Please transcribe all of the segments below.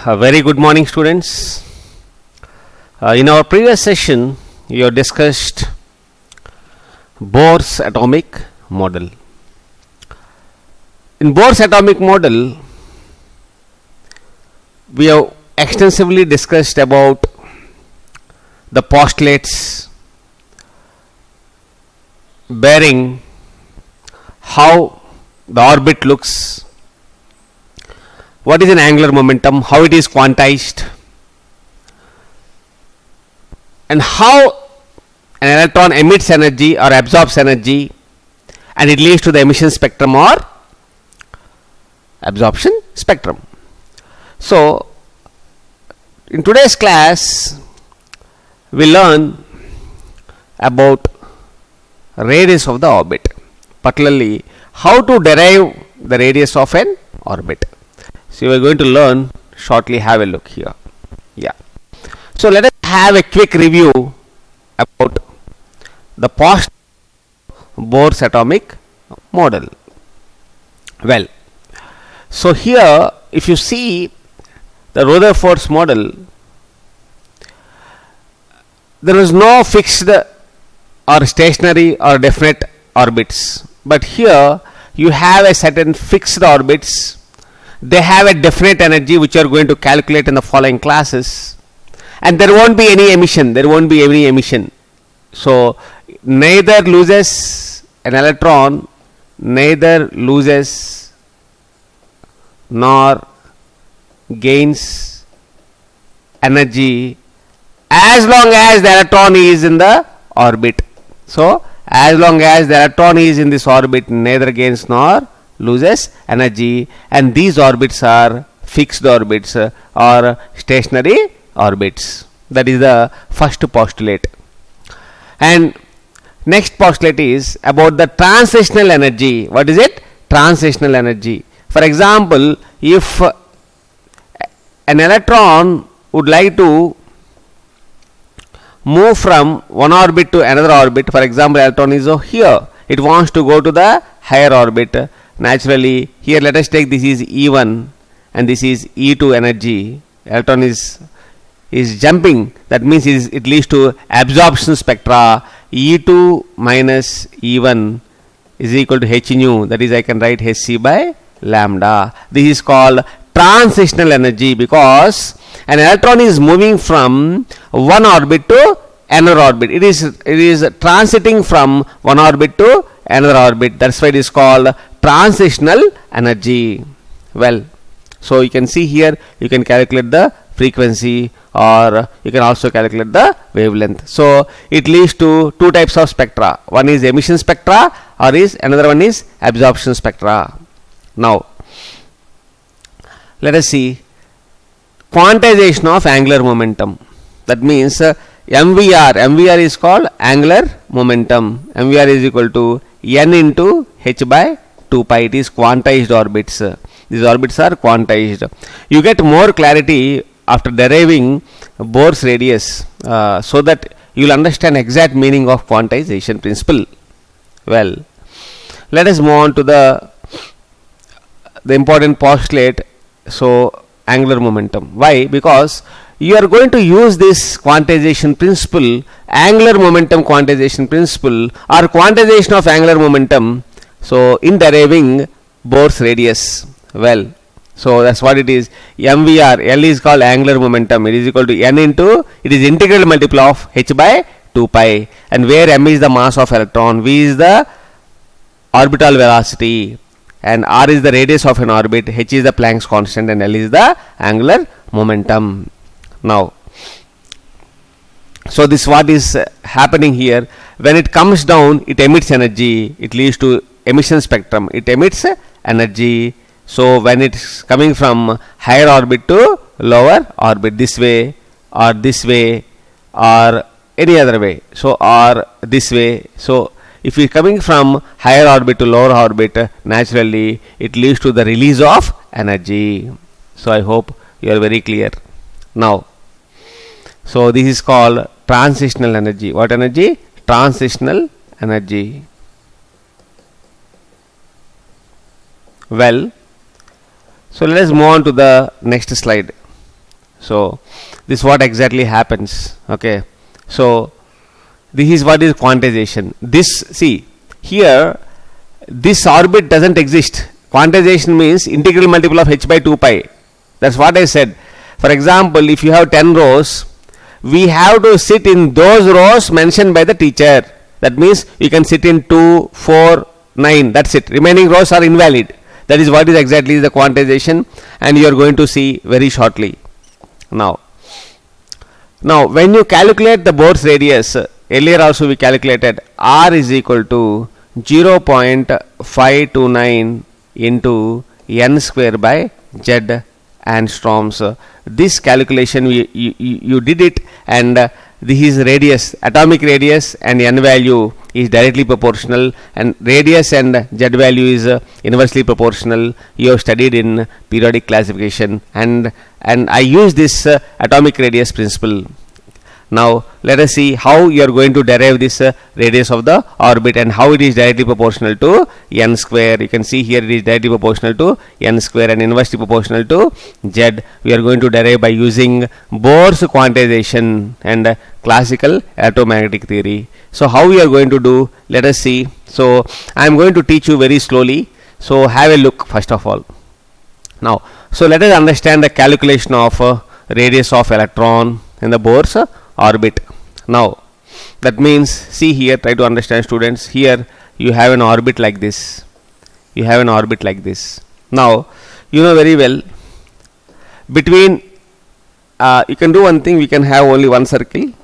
A very good morning, students. In our previous session, you have discussed Bohr's atomic model. In Bohr's atomic model, we have extensively discussed about the postulates bearing how the orbit looks, what is an angular momentum, how it is quantized, and how an electron emits energy or absorbs energy and it leads to the emission spectrum or absorption spectrum. So, in today's class, we learn about radius of the orbit, particularly how to derive the radius of an orbit. So, we are going to learn shortly. Have a look here. Yeah. So, let us have a quick review about the Bohr's atomic model. Well, so here if you see the Rutherford's model, there is no fixed or stationary or definite orbits, but here you have a certain fixed orbits. They have a definite energy which you are going to calculate in the following classes, and there won't be any emission. So neither loses an electron, neither loses nor gains energy as long as the electron is in the orbit. So as long as the electron is in this orbit, neither gains nor loses energy, and these orbits are fixed orbits or stationary orbits. That is the first postulate. And next postulate is about the transitional energy. What is it? Transitional energy. For example, if an electron would like to move from one orbit to another orbit, for example, electron is here, it wants to go to the higher orbit. Naturally, here let us take this is E1 and this is E2 energy. Electron is jumping, that means it leads to absorption spectra. E2 minus E1 is equal to h nu, that is I can write hc by lambda. This is called transitional energy because an electron is moving from one orbit to another orbit. It is transiting from one orbit to another orbit. That's why it is called transitional energy. Well, so you can see here, you can calculate the frequency or you can also calculate the wavelength. So it leads to two types of spectra. One is emission spectra or another one is absorption spectra. Now let us see quantization of angular momentum. That means MVR is called angular momentum. MVR is equal to n into h by 2 pi. It is quantized orbits. These orbits are quantized. You get more clarity after deriving Bohr's radius, so that you will understand exact meaning of quantization principle. Well, let us move on to the important postulate. So angular momentum. Why? Because you are going to use this quantization principle, angular momentum quantization principle or quantization of angular momentum, so in deriving Bohr's radius. Well, so that's what it is. MVR, L is called angular momentum. It is equal to n into, it is integral multiple of h by 2 pi, and where m is the mass of electron, v is the orbital velocity, and r is the radius of an orbit, h is the Planck's constant, and L is the angular momentum. Now, so this what is happening here. When it comes down, it emits energy, it leads to emission spectrum, it emits energy. So when it's coming from higher orbit to lower orbit, this way or any other way, so or this way. So if it's coming from higher orbit to lower orbit, naturally it leads to the release of energy. So I hope you are very clear now. So this is called transitional energy. What energy? Transitional energy. Well, so let us move on to the next slide. So this what exactly happens. Okay, so this is what is quantization. This, see here, this orbit doesn't exist. Quantization means integral multiple of h by 2 pi. That's what I said. For example, if you have 10 rows, we have to sit in those rows mentioned by the teacher. That means you can sit in 2, 4, 9. That's it. Remaining rows are invalid. That is what is exactly the quantization, and you are going to see very shortly. Now when you calculate the board's radius, earlier also we calculated r is equal to 0.529 into n square by z angstroms. This calculation you did it, and this is radius, atomic radius, and n value is directly proportional, and radius and z value is inversely proportional. You have studied in periodic classification, and I use this atomic radius principle. Now let us see how you are going to derive this radius of the orbit, and how it is directly proportional to n square. You can see here it is directly proportional to n square and inversely proportional to z. We are going to derive by using Bohr's quantization and classical electromagnetic theory. So how we are going to do, let us see. So I am going to teach you very slowly, so have a look first of all. Now so let us understand the calculation of radius of electron in the Bohr's orbit. Now that means, see here, try to understand students. Here you have an orbit like this. You have an orbit like this. Now you know very well, between you can do one thing. We can have only one circle. You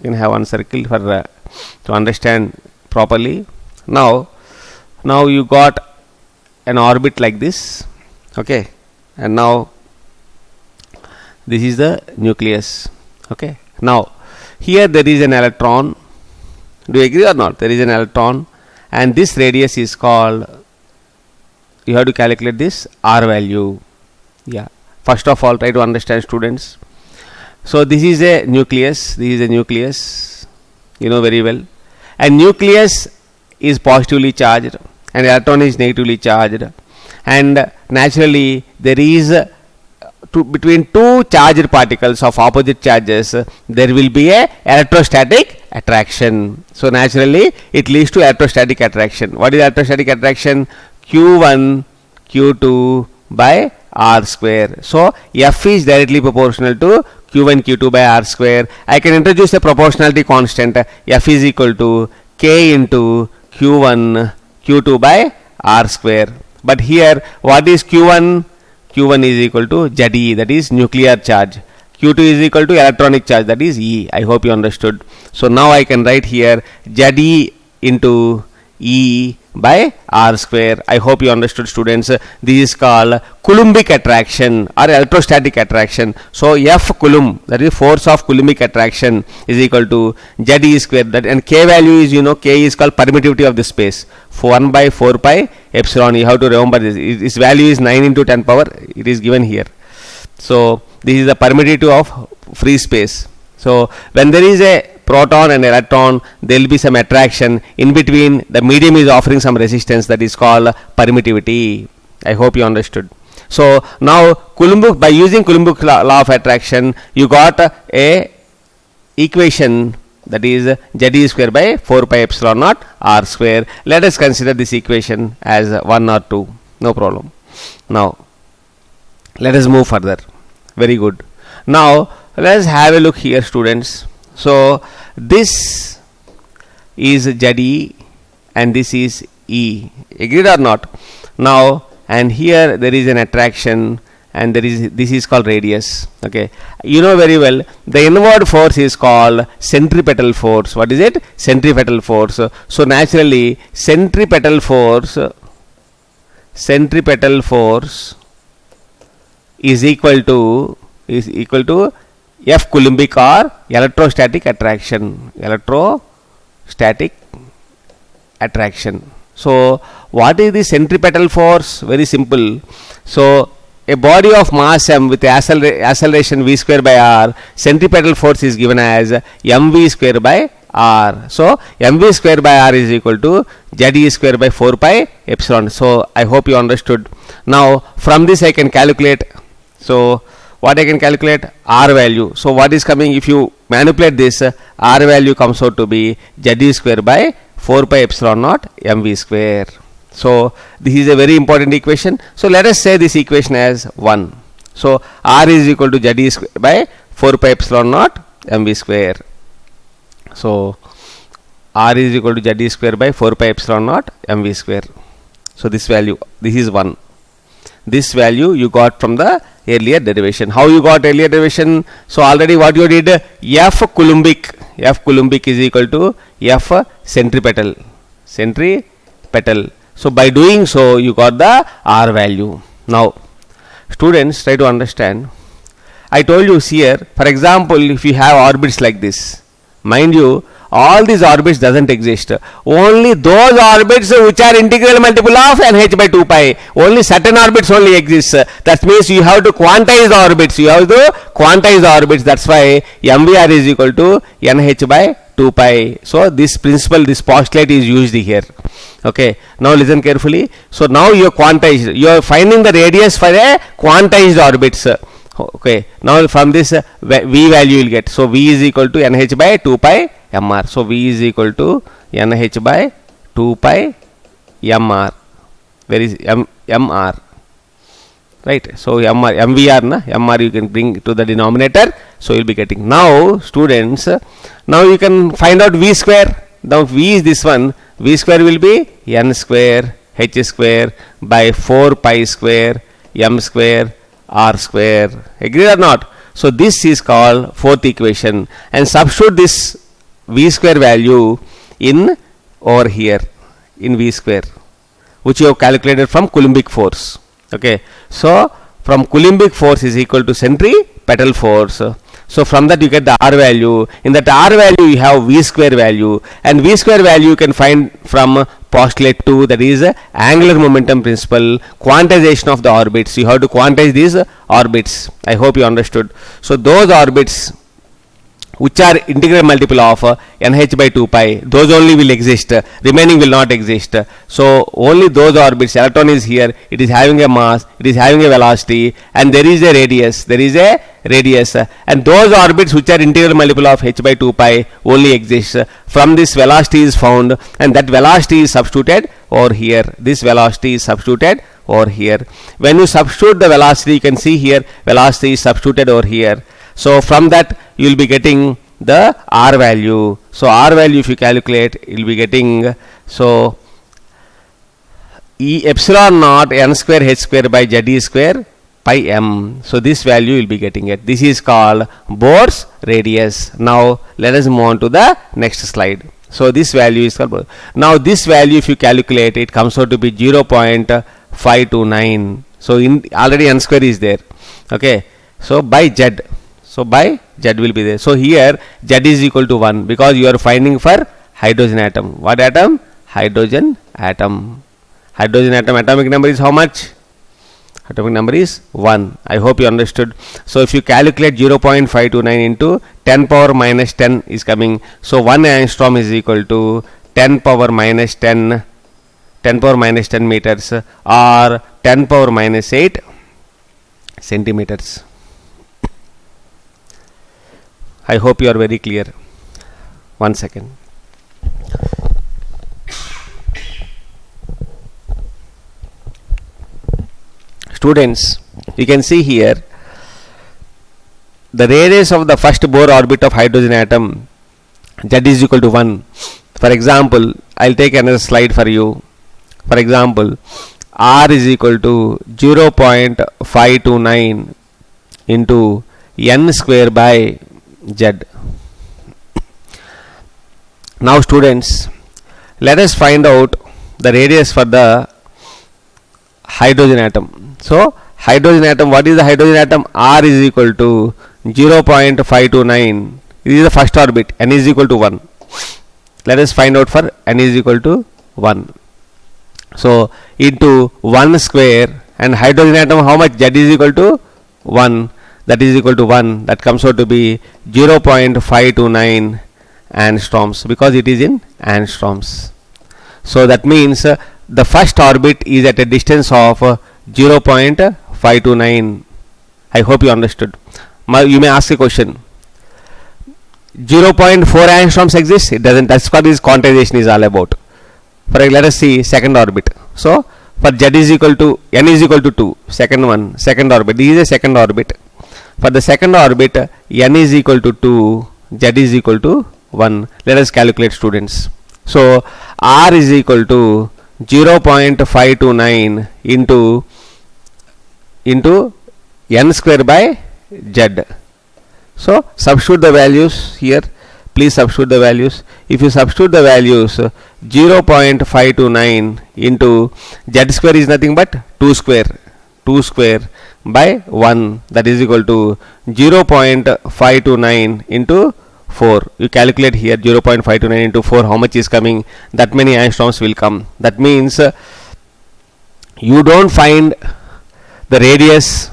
can have one circle for to understand properly. Now you got an orbit like this. Okay, and now this is the nucleus. Okay, now here there is an electron. Do you agree or not? There is an electron, and this radius is called, you have to calculate this r value. Yeah, first of all try to understand students. So this is a nucleus, this is a nucleus, you know very well, and nucleus is positively charged and electron is negatively charged, and naturally there is between two charged particles of opposite charges there will be a electrostatic attraction. So naturally it leads to electrostatic attraction. What is electrostatic attraction? Q1 Q2 by r square. So F is directly proportional to Q1 Q2 by r square. I can introduce a proportionality constant. F is equal to K into Q1 Q2 by r square. But here what is Q1? Q1 is equal to ZE, that is nuclear charge. Q2 is equal to electronic charge, that is E. I hope you understood. So now I can write here ZE into E by r square. I hope you understood students. This is called Coulombic attraction or electrostatic attraction. So F Coulomb, that is force of Coulombic attraction, is equal to ZE square. That, and K value is, you know, K is called permittivity of the space. 1 by 4 pi epsilon. You have to remember this. Its value is 9 into 10 power. It is given here. So this is the permittivity of free space. So when there is a proton and electron, there will be some attraction in between. The medium is offering some resistance, that is called permittivity. I hope you understood. So now Coulombic, by using Coulombic law of attraction, you got a equation, that is ZE square by 4 pi epsilon naught r square. Let us consider this equation as 1 or 2. No problem. Now let us move further. Very good. Now let us have a look here students. So this is ZE and this is E. Agreed or not? Now, and here there is an attraction, and there is, this is called radius. Okay, you know very well the inward force is called centripetal force. What is it? Centripetal force. So naturally centripetal force is equal to F Coulombic or electrostatic attraction. Electrostatic attraction. So what is the centripetal force? Very simple. So a body of mass m with acceleration v square by r, centripetal force is given as mv square by r. So mv square by r is equal to ZE square by 4 pi epsilon. So I hope you understood. Now from this I can calculate. So what I can calculate? R value. So what is coming if you manipulate this? R value comes out to be Z square by 4 pi epsilon naught mv square. So this is a very important equation. So let us say this equation as 1. So R is equal to Z square by 4 pi epsilon naught mv square. So R is equal to Z square by 4 pi epsilon naught mv square. So this value, this is 1. This value you got from the earlier derivation. How you got earlier derivation? So already what you did, F coulombic is equal to F centripetal. So by doing so you got the R value. Now students, try to understand. I told you here, for example, if you have orbits like this, mind you, all these orbits doesn't exist. Only those orbits which are integral multiple of nh by 2 pi. Only certain orbits only exist. That means you have to quantize the orbits. That's why mvr is equal to nh by 2 pi. So this principle, this postulate is used here. Okay. Now listen carefully. So now you quantized. You are finding the radius for a quantized orbits. Okay. Now from this v value you will get. So v is equal to nh by 2 pi mr. So v is equal to nh by 2 pi mr. Where is mr? Right. So mvr na mr you can bring to the denominator. So you will be getting. Now students, now you can find out v square. Now v is this one. V square will be n square h square by 4 pi square m square r square. Agree or not? So this is called fourth equation, and substitute this v square value in over here in v square, which you have calculated from Coulombic force. Okay. So from Coulombic force is equal to centripetal force. So from that you get the R value. In that R value you have v square value, and v square value you can find from postulate 2, that is angular momentum principle, quantization of the orbits. You have to quantize these orbits. I hope you understood. So those orbits which are integral multiple of nh by 2 pi, those only will exist, remaining will not exist. So only those orbits, electron is here, it is having a mass, it is having a velocity, and there is a radius, and those orbits which are integral multiple of h by 2 pi only exist. From this velocity is found, and that velocity is substituted over here. This velocity is substituted over here. When you substitute the velocity, you can see here velocity is substituted over here. So from that you will be getting the R value. So R value if you calculate, you will be getting, so E epsilon naught n square h square by z square pi m. So this value you will be getting it. This is called Bohr's radius. Now let us move on to the next slide. So this value is called Bohr. Now this value if you calculate, it comes out to be 0.529. So in already n square is there. Okay. So by z. So by z will be there. So here z is equal to 1 because you are finding for hydrogen atom. What atom? Hydrogen atom. Hydrogen atom atomic number is how much? Atomic number is 1. I hope you understood. So if you calculate 0.529 into 10 power minus 10 is coming. So 1 angstrom is equal to 10 power minus 10 meters or 10 power minus 8 centimeters. I hope you are very clear. 1 second. Students, you can see here the radius of the first Bohr orbit of hydrogen atom, z is equal to 1. For example, I'll take another slide for you. For example, R is equal to 0.529 into n square by z. Now students, let us find out the radius for the hydrogen atom. So hydrogen atom, what is the hydrogen atom? R is equal to 0.529. This is the first orbit, n is equal to 1. Let us find out for n is equal to 1. So into 1 square, and hydrogen atom how much? Z is equal to 1. That is equal to 1. That comes out to be 0.529 angstroms because it is in angstroms. So that means the first orbit is at a distance of 0.529. I hope you understood. You may ask a question. 0.4 angstroms exist? It doesn't. That's what this quantization is all about. Let us see second orbit. So for z is equal to n is equal to 2, second orbit. This is a second orbit. For the second orbit, n is equal to 2, z is equal to 1. Let us calculate, students. So r is equal to 0.529 into n square by z. So substitute the values here. Please substitute the values. If you substitute the values, 0.529 into z square is nothing but 2 square by 1, that is equal to 0.529 into 4. You calculate here 0.529 into 4, how much is coming? That many angstroms will come. That means you don't find the radius,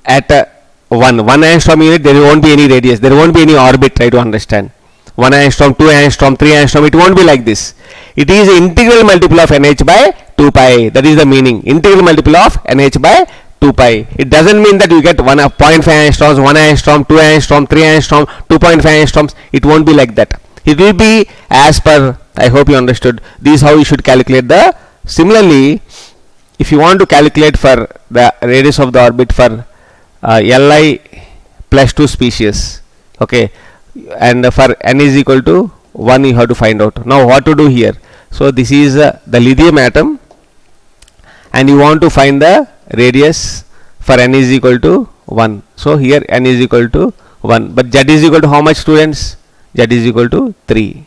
at 1 angstrom unit, there won't be any radius, there won't be any orbit. Try to understand. 1 angstrom, 2 angstrom, 3 angstrom, it won't be like this. It is integral multiple of nh by 2 pi. That is the meaning. Integral multiple of nh by 2 pi. It doesn't mean that you get 0.5 angstroms, 1 angstrom, 2 angstrom, 3 angstrom, 2.5 angstroms. It won't be like that. It will be as per, I hope you understood. This is how you should calculate the. Similarly, if you want to calculate for the radius of the orbit for Li plus 2 species, okay, and for n is equal to 1, you have to find out. Now what to do here? So this is the lithium atom, and you want to find the radius for n is equal to 1. So here n is equal to 1, but z is equal to how much, students? Z is equal to 3.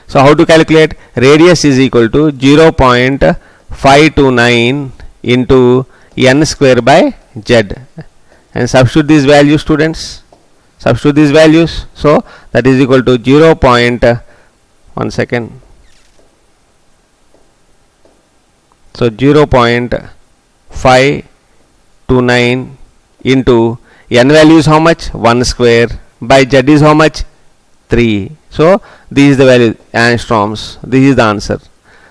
So how to calculate? Radius is equal to 0.529 into n square by z, and substitute these values, students. Substitute these values. So that is equal to 1 second. So 0.529 into n value is how much? 1 square by z is how much? 3. So this is the value, angstroms. This is the answer.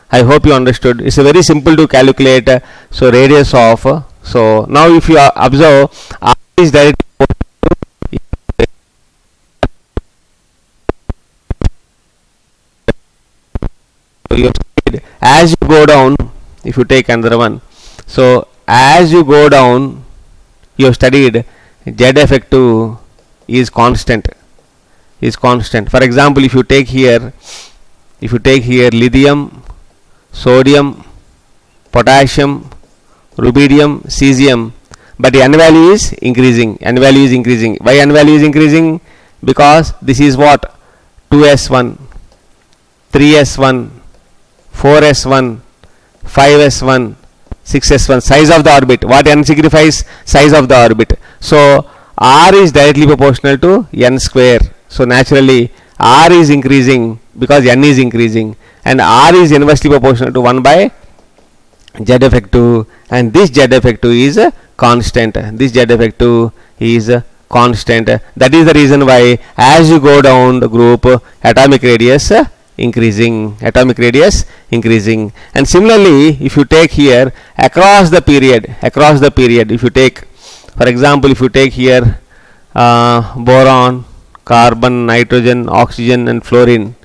I hope you understood. It's a very simple to calculate. So radius of. So now if you observe, r is directly as you go down. If you take another one, so as you go down, you have studied z effective is constant. For example, if you take here lithium, sodium, potassium, rubidium, cesium, but n value is increasing. Why n value is increasing? Because this is what? 2s1, 3s1, 4s1, 5s1, 6s1, size of the orbit. What n signifies? Size of the orbit. So r is directly proportional to n square. So naturally r is increasing because n is increasing, and r is inversely proportional to 1 by z effective, and this z effective is constant. That is the reason why as you go down the group, atomic radius increasing. And similarly, if you take here across the period, if you take, for example, if you take here boron, carbon, nitrogen, oxygen and fluorine,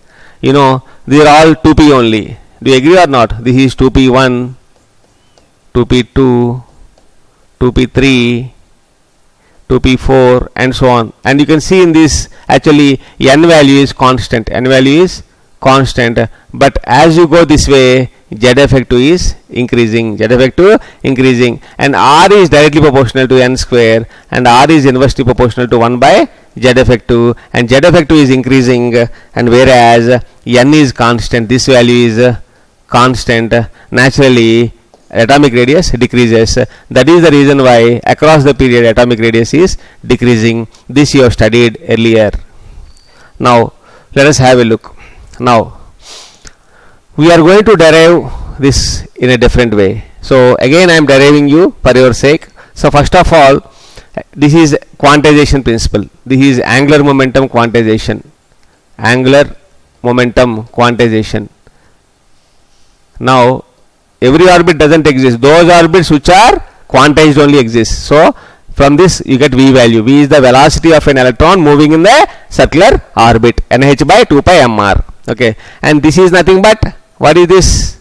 they are all 2p only. Do you agree or not? This is 2p1, 2p2, 2p3, 2p4 and so on. And you can see in this, actually n value is constant, but as you go this way, z effective is increasing, and r is directly proportional to n square, and r is inversely proportional to 1 by z effective, and z effective is increasing, and whereas n is constant, this value is constant, naturally atomic radius decreases. That is the reason why across the period atomic radius is decreasing. This you have studied earlier. Now let us have a look. Now we are going to derive this in a different way. So again I am deriving you for your sake. So first of all, this is quantization principle. This is angular momentum quantization. Now every orbit doesn't exist. Those orbits which are quantized only exists. So from this you get V value. V is the velocity of an electron moving in the circular orbit, nh by 2 pi mr. Okay, and this is nothing but, what is this?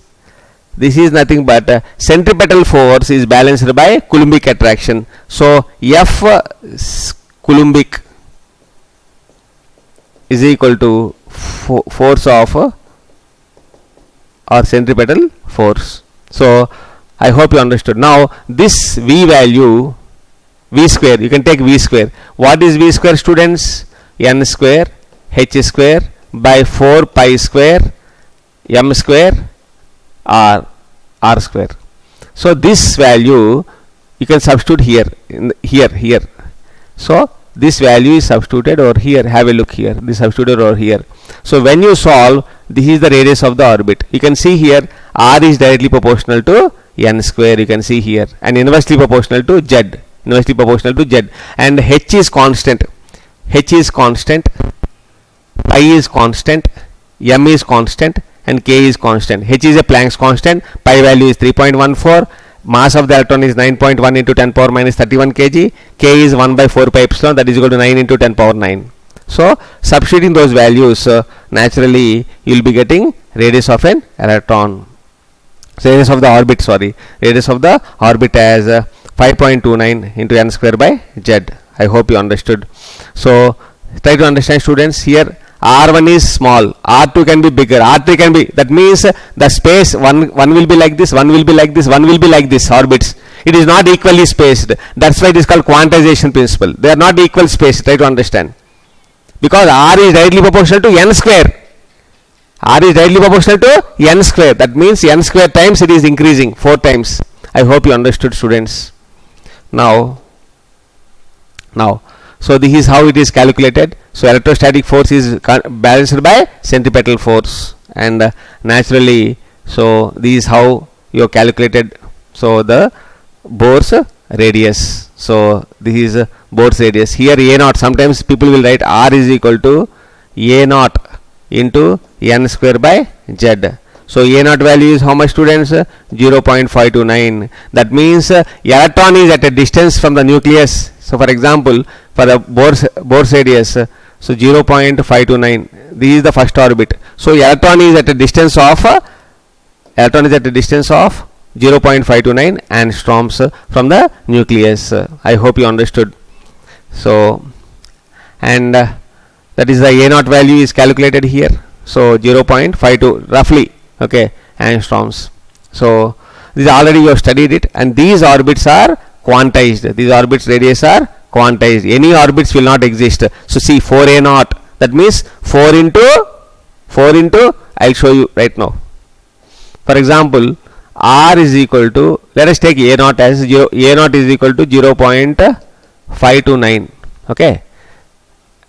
This is nothing but centripetal force is balanced by Coulombic attraction. So F Coulombic is equal to force of or centripetal force. So I hope you understood. Now this V value, V square, you can take V square. What is V square, students? N square h square by 4 pi square m square r square. So this value you can substitute here, here. So this value is substituted over here. Have a look here. This substituted over here. So when you solve, this is the radius of the orbit. You can see here r is directly proportional to n square. You can see here, and inversely proportional to z. Inversely proportional to z. And h is constant. H is constant. Pi is constant. M is constant. And k is constant. H is a Planck's constant. Pi value is 3.14. Mass of the electron is 9.1 into 10 power minus 31 kg. K is 1 by 4 pi epsilon, that is equal to 9 into 10 power 9. So substituting those values, naturally you will be getting radius of an electron. So radius of the orbit, radius of the orbit as 5.29 into n square by z. I hope you understood. So try to understand, students. Here R1 is small, R2 can be bigger, R3 can be, that means the space one will be like this, one will be like this, one will be like this orbits. It is not equally spaced. That's why it is called quantization principle. They are not equal spaced. Try to understand. Because R is directly proportional to n square. R is directly proportional to n square. That means n square times it is increasing 4 times. I hope you understood, students. Now, so this is how it is calculated. So electrostatic force is balanced by centripetal force, and naturally, so this is how you have calculated. So the Bohr's radius. So this is Bohr's radius. Here A naught. Sometimes people will write R is equal to A naught into n square by z. So A naught value is how much, students? 0.529. That means electron is at a distance from the nucleus. So for example, for the Bohr's radius, so 0.529. This is the first orbit. So electron is at a distance of 0.529 angstroms from the nucleus. I hope you understood. So, and that is the A naught value is calculated here. So 0.52 roughly, okay, angstroms. So this already you have studied it, and these orbits are quantized. These orbits radius are quantized. Any orbits will not exist. So see 4A naught, that means 4 into I'll show you right now. For example, R is equal to, let us take A naught as 0, A naught is equal to 0.529, okay,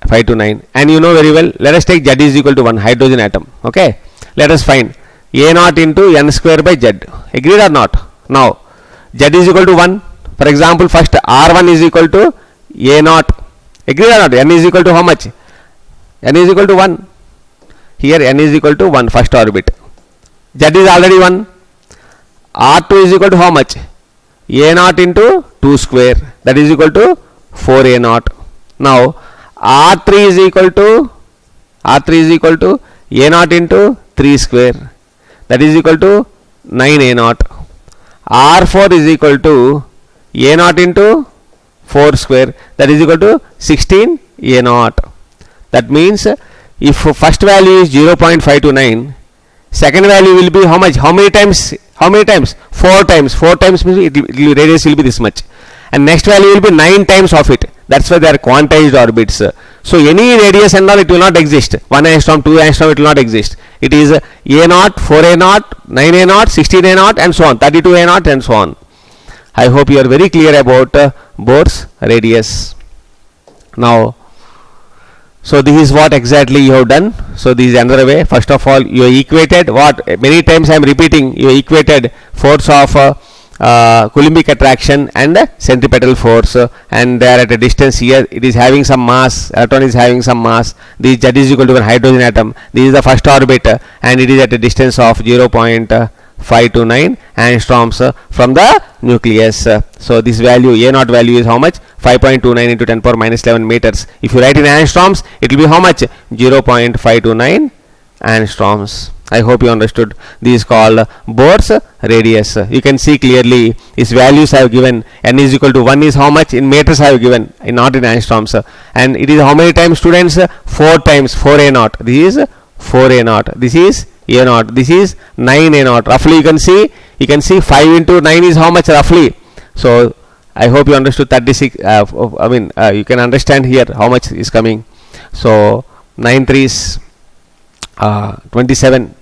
529, and you know very well, let us take Z is equal to 1, hydrogen atom, okay. Let us find A naught into n square by z. Agreed or not? Now Z is equal to 1. For example, first R1 is equal to A naught. Agreed or not? N is equal to how much? N is equal to 1. Here N is equal to 1, first orbit. Z is already 1. R2 is equal to how much? A naught into 2 square, that is equal to 4A naught. Now R3 is equal to A naught into 3 square, that is equal to 9A naught. R4 is equal to A naught into 4 square, that is equal to 16 A naught. That means if first value is 0.529, second value will be how much? How many times? 4 times. 4 times means radius will be this much, and next value will be 9 times of it. That's why they are quantized orbits. So any radius and all, it will not exist. 1 angstrom, 2 angstrom, it will not exist. It is A naught, 4A naught, 9A naught, 16A naught, and so on, 32A naught, and so on. I hope you are very clear about Bohr's radius. Now, so this is what exactly you have done. So this is another way. First of all, you equated what? Many times I am repeating. You equated force of Coulombic attraction and centripetal force, and they are at a distance. Here it is having some mass. Electron is having some mass. This Z is equal to 1 hydrogen atom. This is the first orbit, and it is at a distance of 0.529 0.529 angstroms from the nucleus. So this value, A naught value is how much? 5.29 into 10 power minus 11 meters. If you write in angstroms, it will be how much? 0.529 angstroms. I hope you understood. This is called Bohr's radius. You can see clearly its values I have given. N is equal to 1 is how much? In meters I have given, not in angstroms. And it is how many times, students? 4 times 4a naught. This is 4a naught. This is a naught. This is 9a naught. Roughly you can see 5 into 9 is how much roughly. So I hope you understood 36. You can understand here how much is coming. So 9 3s 27.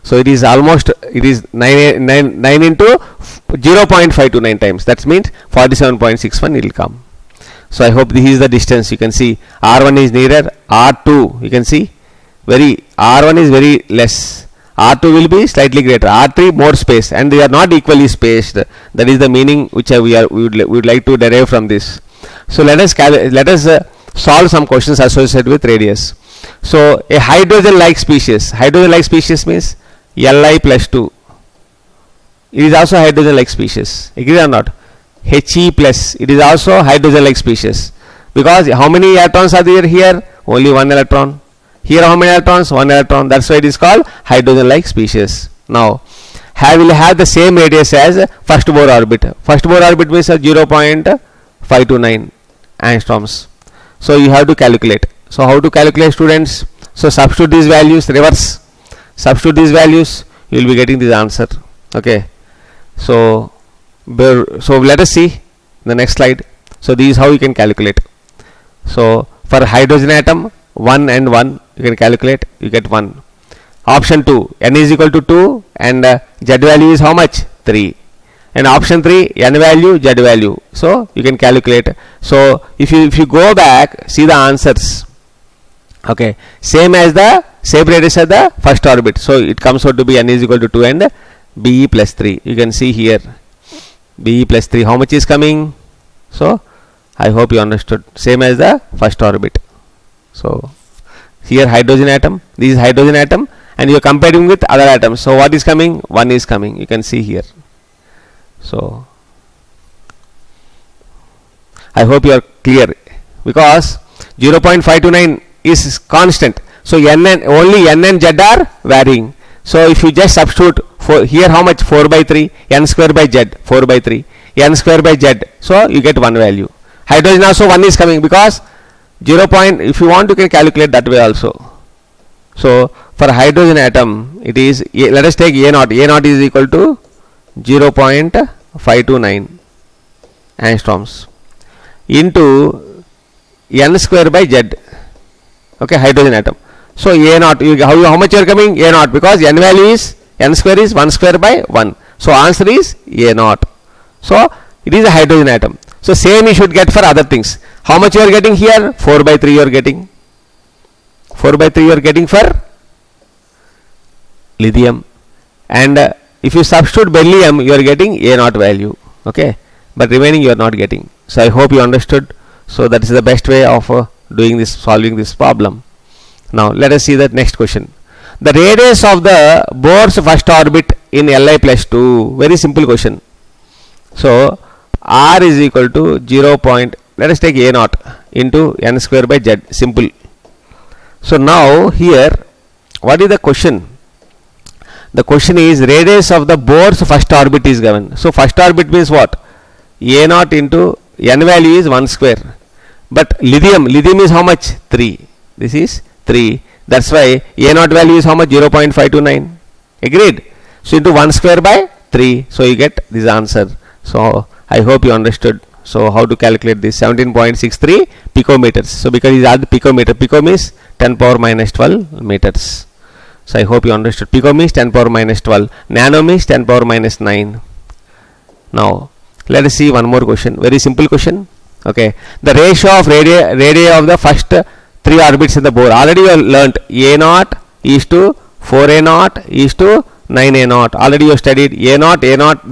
So it is almost, it is 9 into 0.529 times. That means 47.61 it will come. So I hope this is the distance. You can see R1 is nearer, R2 you can see R1 is very less, R2 will be slightly greater, R3 more space, and they are not equally spaced. That is the meaning which we would like to derive from this. So let us solve some questions associated with radius. So a hydrogen-like species means Li plus 2. It is also hydrogen-like species. Agree or not? He plus, it is also hydrogen-like species. Because how many electrons are there here? Only one electron. Here how many electrons? One electron. That's why it is called hydrogen-like species. Now, will have the same radius as first Bohr orbit. First Bohr orbit means 0.529 angstroms. So you have to calculate. So how to calculate, students? So substitute these values, reverse. Substitute these values, you will be getting this answer. Okay. So let us see the next slide. So this is how you can calculate. So for hydrogen atom, 1 and 1 you can calculate, you get 1. Option 2, N is equal to 2 and Z value is how much? 3. And option 3, N value, Z value. So you can calculate. So if you go back, see the answers. Okay, same radius as the first orbit. So it comes out to be N is equal to 2 and Be plus 3. You can see here Be plus 3 how much is coming. So I hope you understood. Same as the first orbit. So here hydrogen atom, this is hydrogen atom, and you are comparing with other atoms. So what is coming? 1 is coming. You can see here. So I hope you are clear, because 0.529 is constant. So only N and Z are varying. So if you just substitute for here how much? 4 by 3, N square by Z, 4 by 3, N square by Z. So you get 1 value. Hydrogen also 1 is coming, because if you want you can calculate that way also. So for hydrogen atom it is, let us take A naught. A naught is equal to 0.529 angstroms into N square by Z. Okay, hydrogen atom. So A naught, how much you are coming? A naught, because N value is, N square is 1 square by 1. So answer is A naught. So it is a hydrogen atom. So same you should get for other things. How much you are getting here? 4 by 3 you are getting. 4 by 3 you are getting for lithium. And if you substitute beryllium, you are getting A naught value. Okay, but remaining you are not getting. So I hope you understood. So that is the best way of solving this problem. Now let us see the next question. The radius of the Bohr's first orbit in Li plus 2. Very simple question. So R is equal to 0. Let us take A naught into N square by Z. Simple. So now here, what is the question? The question is radius of the Bohr's first orbit is given. So first orbit means what? A naught into N value is 1 square. But lithium is how much? 3. This is 3. That's why A naught value is how much? 0.529. Agreed? So into 1 square by 3. So you get this answer. So I hope you understood. So how to calculate this? 17.63 picometers. So because it is add picometer. Pico means 10 power minus 12 meters. So I hope you understood. Pico means 10 power minus 12. Nano means 10 power minus 9. Now let us see one more question. Very simple question. Okay, the ratio of radii of the first 3 orbits in the Bohr. Already you have learnt A naught is to 4A naught is to 9A naught. Already you have studied A naught,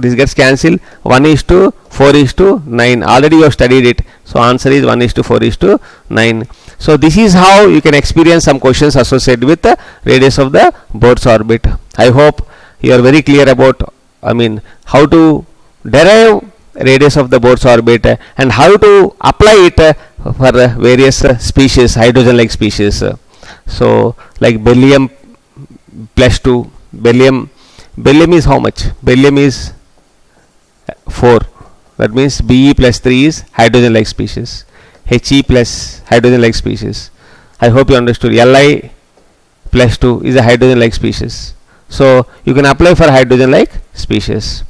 this gets cancelled. 1 is to 4 is to 9. Already you have studied it. So answer is 1 is to 4 is to 9. So this is how you can experience some questions associated with the radius of the Bohr's orbit. I hope you are very clear about, I mean, how to derive radius of the Bohr's orbit and how to apply it for various species, hydrogen like species. So like beryllium plus 2, beryllium is how much? Beryllium is 4, that means Be plus 3 is hydrogen like species, He plus hydrogen like species. I hope you understood. Li plus 2 is a hydrogen like species. So you can apply for hydrogen like species.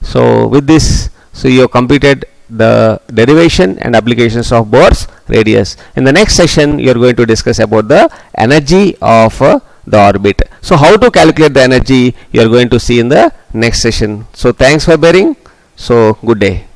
So with this, so you have completed the derivation and applications of Bohr's radius. In the next session you are going to discuss about the energy of the orbit. So how to calculate the energy you are going to see in the next session. So thanks for bearing. So good day.